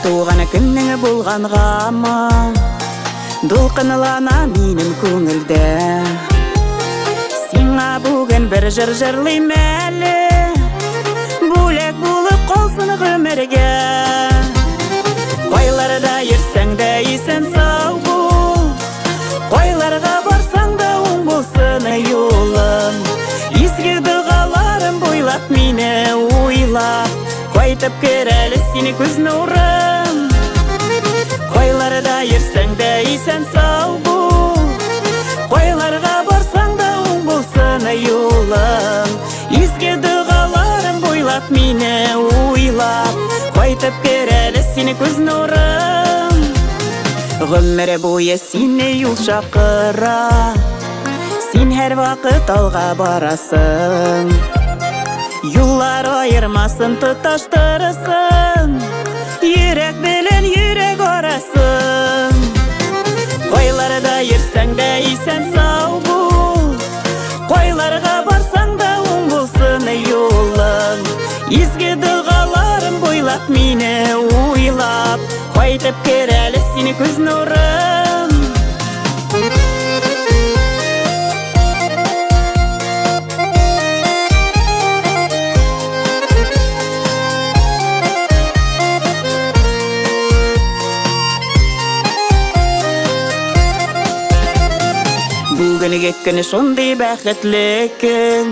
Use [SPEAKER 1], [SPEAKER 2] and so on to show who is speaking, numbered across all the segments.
[SPEAKER 1] Туғаны күннің болғанға ма, дұлқынылана менің көңілді. Сеңа бүгін бір жыр жырлайм әлі, бөлек болып қалсын ғұмырге. Қойларда ерсең де есен сау бол, қойларға барсаң да оң болсын жолың. Ескі дұғаларым бойлап мені ойлап, қайтып кірәлі сені көз нұрым. Қойларда ерсең де есен сау бол, қойларға барсаң да оң болсын жолың. Ескі дұғаларым бойлап мені ойлап, қайтып кірәлі сені көз нұрым. Ғұмыр бойы сені юл шақыра, сен әр вақыт алға барасың. Юллар айырмасын тұташтырсын, жүрек білін жүрек арасын. Қойларда ерсең де есен сау бол, қойларға барсаң да оң болсын жолың. Ескі дұғаларым бойлап мені ойлап, қайтып кірәлі сені көз нұрым. Бүгінгі күні шондай бәқітлі күн,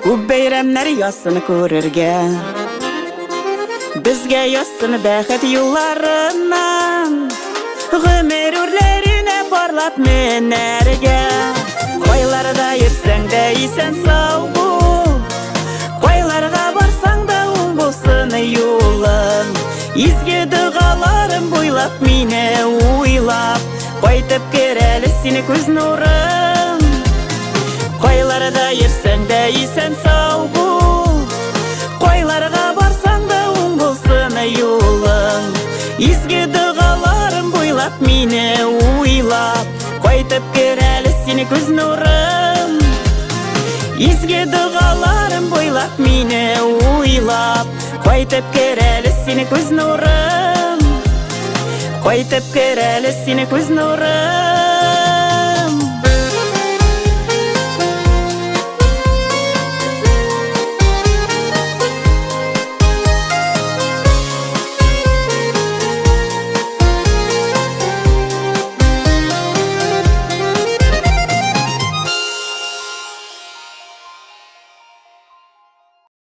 [SPEAKER 1] көп бәйрәмнәр ясын көрерге. Бізге ясын бәқіт юлларынан, ғұмыр өрлеріне барлап менәрге. Қойларда ерсең де есен сау бол, қойларға барсаң да оң болсын жолың. Ескі дұғаларым бойлап мені ойлап, қайтып кірәлі сені көз нұрым. Қойларда ерсең де есен сау бол, қойларға барсаң да оң болсын жолың. Ескі дұғаларым бойлап мені ойлап, қайтып кірәлі сені көз нұрым. Ескі дұғаларым бойлап мені ойлап, қайтып кірәлі сені көз нұрым. Қайтып кірәлі сені көз нұрым.